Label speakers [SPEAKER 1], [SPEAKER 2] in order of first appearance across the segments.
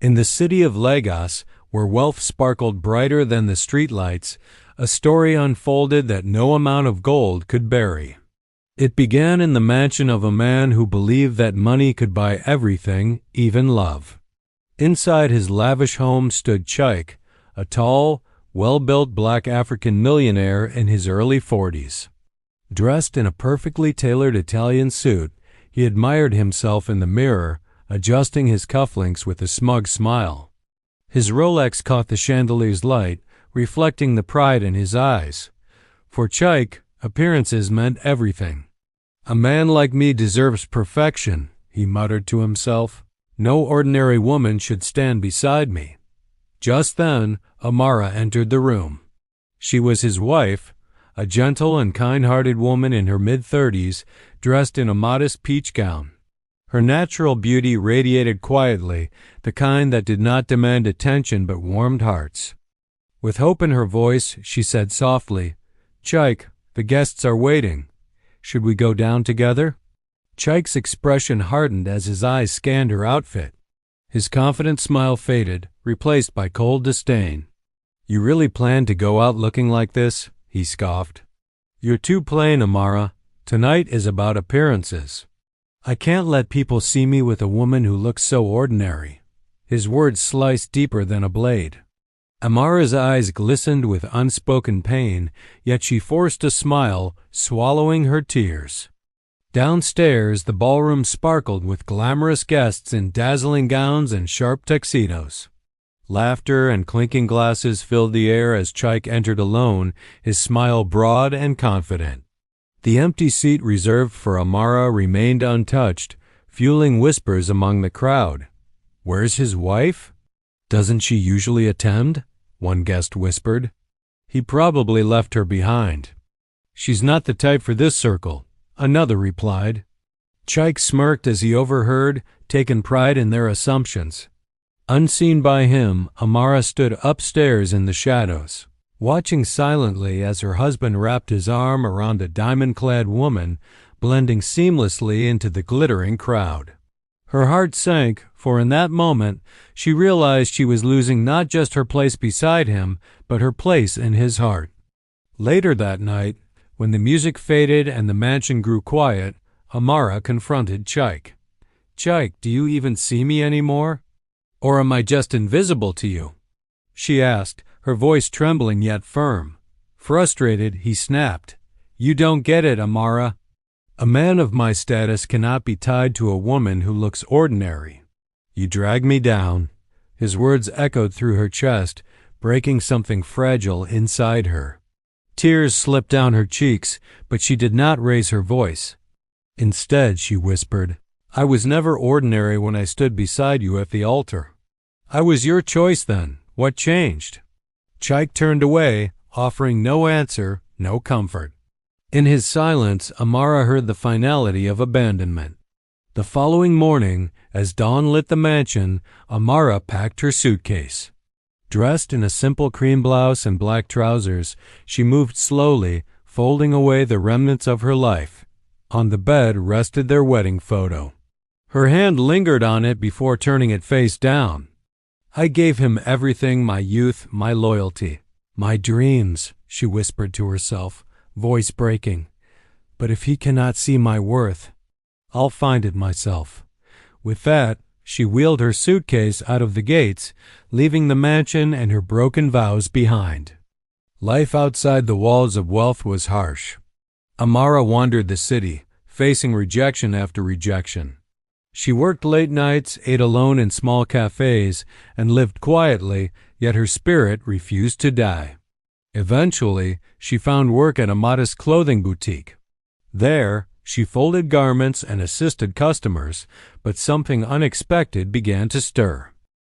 [SPEAKER 1] In the city of Lagos, where wealth sparkled brighter than the streetlights, a story unfolded that no amount of gold could bury. It began in the mansion of a man who believed that money could buy everything, even love. Inside his lavish home stood Chike, a tall, well-built black African millionaire in his early 40s. Dressed in a perfectly tailored Italian suit, he admired himself in the mirror, adjusting his cufflinks with a smug smile. His Rolex caught the chandelier's light, reflecting the pride in his eyes. For Chike, appearances meant everything. "A man like me deserves perfection," he muttered to himself. "No ordinary woman should stand beside me." Just then, Amara entered the room. She was his wife, a gentle and kind-hearted woman in her mid-30s, dressed in a modest peach gown. Her natural beauty radiated quietly, the kind that did not demand attention but warmed hearts. With hope in her voice, she said softly, "Chike, the guests are waiting. Should we go down together?" Chike's expression hardened as his eyes scanned her outfit. His confident smile faded, replaced by cold disdain. "You really plan to go out looking like this?" he scoffed. "You're too plain, Amara. Tonight is about appearances. I can't let people see me with a woman who looks so ordinary." His words sliced deeper than a blade. Amara's eyes glistened with unspoken pain, yet she forced a smile, swallowing her tears. Downstairs, the ballroom sparkled with glamorous guests in dazzling gowns and sharp tuxedos. Laughter and clinking glasses filled the air as Chike entered alone, his smile broad and confident. The empty seat reserved for Amara remained untouched, fueling whispers among the crowd. "Where's his wife? Doesn't she usually attend?" one guest whispered. "He probably left her behind." "She's not the type for this circle," another replied. Chike smirked as he overheard, taking pride in their assumptions. Unseen by him, Amara stood upstairs in the shadows, watching silently as her husband wrapped his arm around a diamond-clad woman, blending seamlessly into the glittering crowd. Her heart sank, for in that moment she realized she was losing not just her place beside him, but her place in his heart. Later that night, when the music faded and the mansion grew quiet, Amara confronted Chike. "Chike, do you even see me anymore? Or am I just invisible to you?" she asked, her voice trembling yet firm. Frustrated, he snapped, "You don't get it, Amara. A man of my status cannot be tied to a woman who looks ordinary. You drag me down." His words echoed through her chest, breaking something fragile inside her. Tears slipped down her cheeks, but she did not raise her voice. Instead, she whispered, "I was never ordinary when I stood beside you at the altar." "I was your choice then. What changed?" Chike turned away, offering no answer, no comfort. In his silence, Amara heard the finality of abandonment. The following morning, as dawn lit the mansion, Amara packed her suitcase. Dressed in a simple cream blouse and black trousers, she moved slowly, folding away the remnants of her life. On the bed rested their wedding photo. Her hand lingered on it before turning it face down. "I gave him everything, my youth, my loyalty, my dreams," she whispered to herself, voice breaking. "But if he cannot see my worth, I'll find it myself." With that, she wheeled her suitcase out of the gates, leaving the mansion and her broken vows behind. Life outside the walls of wealth was harsh. Amara wandered the city, facing rejection after rejection. She worked late nights, ate alone in small cafes, and lived quietly, yet her spirit refused to die. Eventually, she found work at a modest clothing boutique. There, she folded garments and assisted customers, but something unexpected began to stir.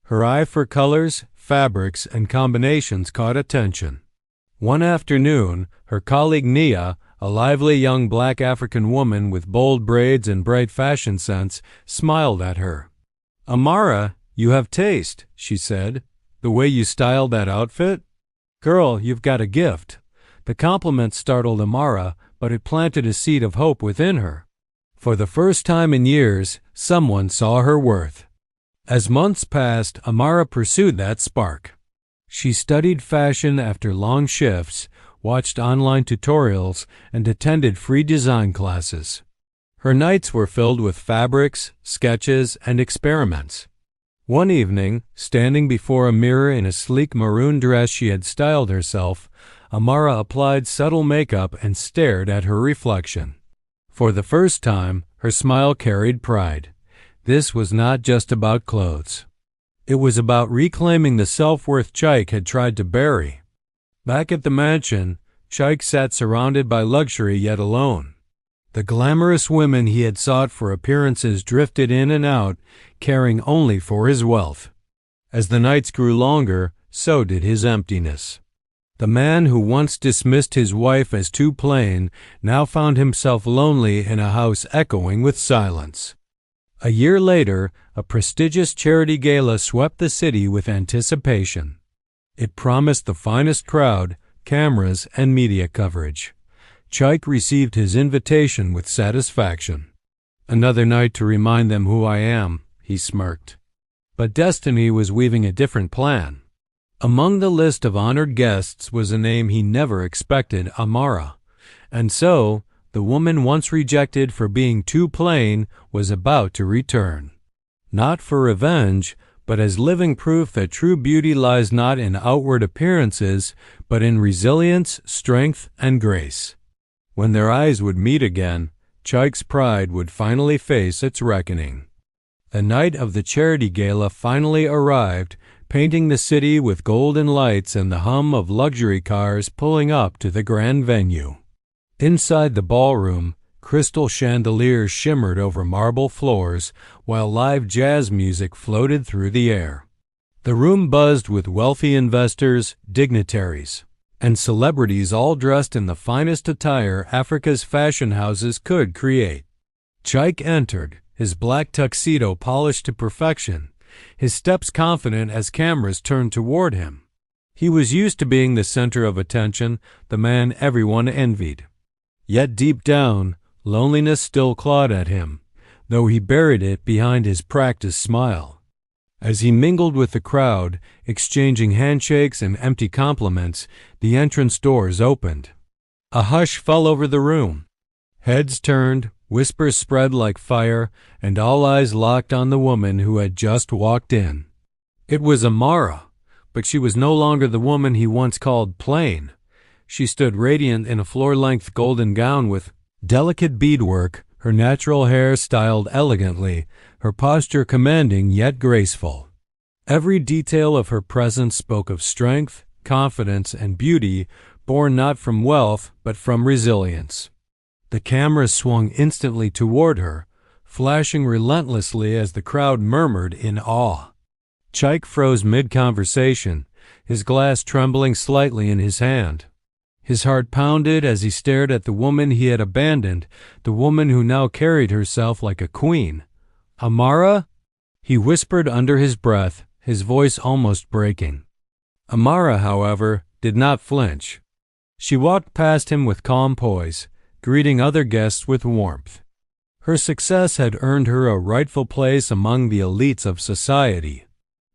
[SPEAKER 1] Her eye for colors, fabrics, and combinations caught attention. One afternoon, her colleague Nia, a lively young black African woman with bold braids and bright fashion sense, smiled at her. "Amara, you have taste," she said. "The way you styled that outfit? Girl, you've got a gift." The compliment startled Amara, but it planted a seed of hope within her. For the first time in years, someone saw her worth. As months passed, Amara pursued that spark. She studied fashion after long shifts, watched online tutorials, and attended free design classes. Her nights were filled with fabrics, sketches, and experiments. One evening, standing before a mirror in a sleek maroon dress she had styled herself, Amara applied subtle makeup and stared at her reflection. For the first time, her smile carried pride. This was not just about clothes. It was about reclaiming the self-worth Chaik had tried to bury. Back at the mansion, Chaik sat surrounded by luxury yet alone. The glamorous women he had sought for appearances drifted in and out, caring only for his wealth. As the nights grew longer, so did his emptiness. The man who once dismissed his wife as too plain now found himself lonely in a house echoing with silence. A year later, a prestigious charity gala swept the city with anticipation. It promised the finest crowd, cameras, and media coverage. Chaik received his invitation with satisfaction. "Another night to remind them who I am," he smirked. But destiny was weaving a different plan. Among the list of honored guests was a name he never expected, Amara. And so, the woman once rejected for being too plain was about to return. Not for revenge, but as living proof that true beauty lies not in outward appearances, but in resilience, strength, and grace. When their eyes would meet again, Chaik's pride would finally face its reckoning. The night of the charity gala finally arrived, painting the city with golden lights and the hum of luxury cars pulling up to the grand venue. Inside the ballroom, crystal chandeliers shimmered over marble floors, while live jazz music floated through the air. The room buzzed with wealthy investors, dignitaries, and celebrities all dressed in the finest attire Africa's fashion houses could create. Chaik entered, his black tuxedo polished to perfection, his steps confident as cameras turned toward him. He was used to being the center of attention, the man everyone envied. Yet deep down, loneliness still clawed at him, though he buried it behind his practiced smile. As he mingled with the crowd, exchanging handshakes and empty compliments, the entrance doors opened. A hush fell over the room. Heads turned, whispers spread like fire, and all eyes locked on the woman who had just walked in. It was Amara, but she was no longer the woman he once called plain. She stood radiant in a floor-length golden gown with delicate beadwork, her natural hair styled elegantly, her posture commanding yet graceful. Every detail of her presence spoke of strength, confidence, and beauty, born not from wealth but from resilience. The camera swung instantly toward her, flashing relentlessly as the crowd murmured in awe. Chaik froze mid-conversation, his glass trembling slightly in his hand. His heart pounded as he stared at the woman he had abandoned, the woman who now carried herself like a queen. "Amara?" he whispered under his breath, his voice almost breaking. Amara, however, did not flinch. She walked past him with calm poise, greeting other guests with warmth. Her success had earned her a rightful place among the elites of society.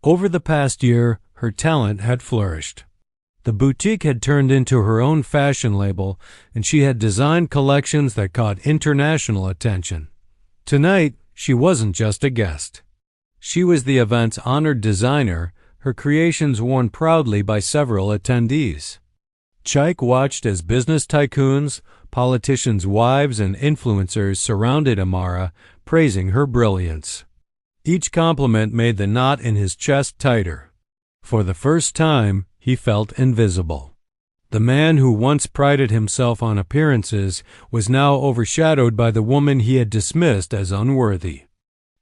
[SPEAKER 1] Over the past year, her talent had flourished. The boutique had turned into her own fashion label, and she had designed collections that caught international attention. Tonight, she wasn't just a guest. She was the event's honored designer, her creations worn proudly by several attendees. Chaik watched as business tycoons, politicians' wives, and influencers surrounded Amara, praising her brilliance. Each compliment made the knot in his chest tighter. For the first time, he felt invisible. The man who once prided himself on appearances was now overshadowed by the woman he had dismissed as unworthy.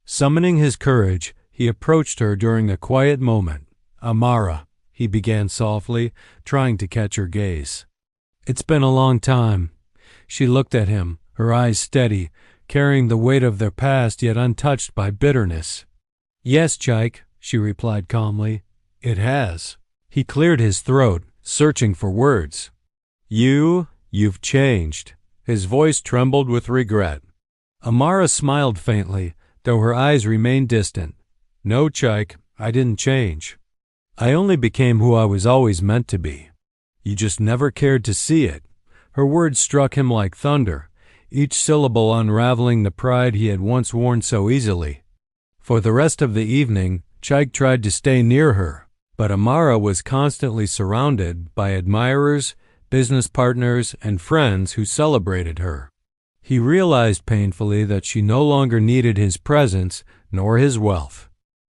[SPEAKER 1] Summoning his courage, he approached her during the quiet moment. "Amara," he began softly, trying to catch her gaze. "It's been a long time." She looked at him, her eyes steady, carrying the weight of their past yet untouched by bitterness. "Yes, Chaik," she replied calmly. "It has." He cleared his throat, searching for words. You've changed." His voice trembled with regret. Amara smiled faintly, though her eyes remained distant. "No, Chike, I didn't change. I only became who I was always meant to be. You just never cared to see it." Her words struck him like thunder, each syllable unraveling the pride he had once worn so easily. For the rest of the evening, Chike tried to stay near her, but Amara was constantly surrounded by admirers, business partners, and friends who celebrated her. He realized painfully that she no longer needed his presence nor his wealth.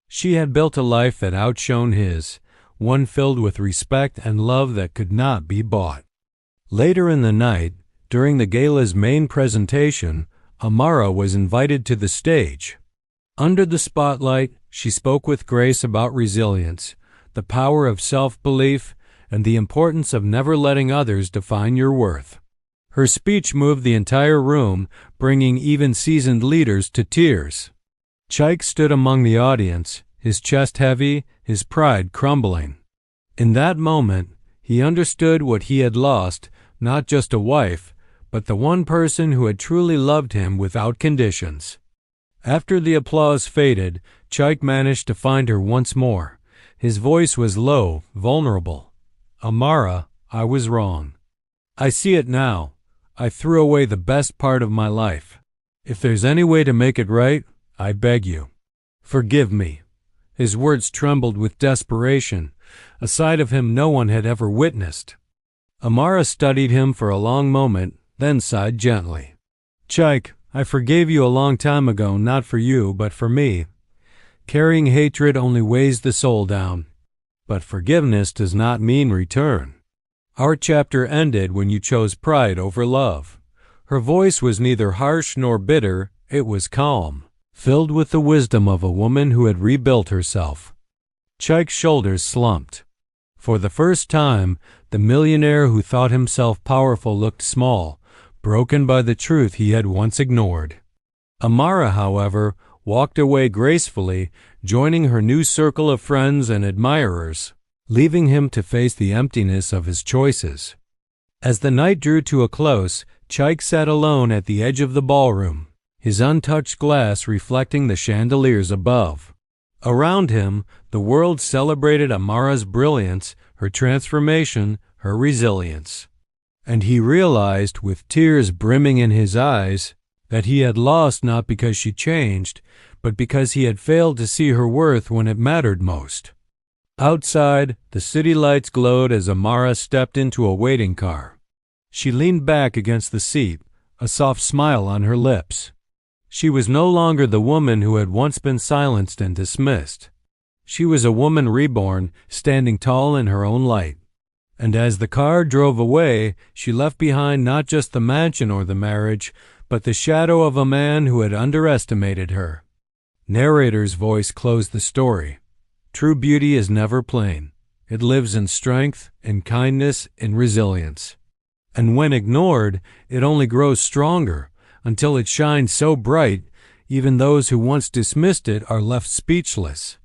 [SPEAKER 1] She had built a life that outshone his, one filled with respect and love that could not be bought. Later in the night, during the gala's main presentation, Amara was invited to the stage. Under the spotlight, she spoke with grace about resilience, the power of self-belief, and the importance of never letting others define your worth. Her speech moved the entire room, bringing even seasoned leaders to tears. Chike stood among the audience, his chest heavy, his pride crumbling. In that moment, he understood what he had lost, not just a wife, but the one person who had truly loved him without conditions. After the applause faded, Chike managed to find her once more. His voice was low, vulnerable. "Amara, I was wrong. I see it now. I threw away the best part of my life. If there's any way to make it right, I beg you. Forgive me." His words trembled with desperation, a side of him no one had ever witnessed. Amara studied him for a long moment, then sighed gently. "Chike, I forgave you a long time ago, not for you, but for me. Carrying hatred only weighs the soul down. But forgiveness does not mean return. Our chapter ended when you chose pride over love." Her voice was neither harsh nor bitter, it was calm, filled with the wisdom of a woman who had rebuilt herself. Chike's shoulders slumped. For the first time, the millionaire who thought himself powerful looked small, broken by the truth he had once ignored. Amara, however, walked away gracefully, joining her new circle of friends and admirers, leaving him to face the emptiness of his choices. As the night drew to a close, Chike sat alone at the edge of the ballroom, his untouched glass reflecting the chandeliers above. Around him, the world celebrated Amara's brilliance, her transformation, her resilience. And he realized, with tears brimming in his eyes, that he had lost not because she changed, but because he had failed to see her worth when it mattered most. Outside, the city lights glowed as Amara stepped into a waiting car. She leaned back against the seat, a soft smile on her lips. She was no longer the woman who had once been silenced and dismissed. She was a woman reborn, standing tall in her own light. And as the car drove away, she left behind not just the mansion or the marriage, but the shadow of a man who had underestimated her. Narrator's voice closed the story. True beauty is never plain. It lives in strength, in kindness, in resilience. And when ignored, it only grows stronger, until it shines so bright, even those who once dismissed it are left speechless.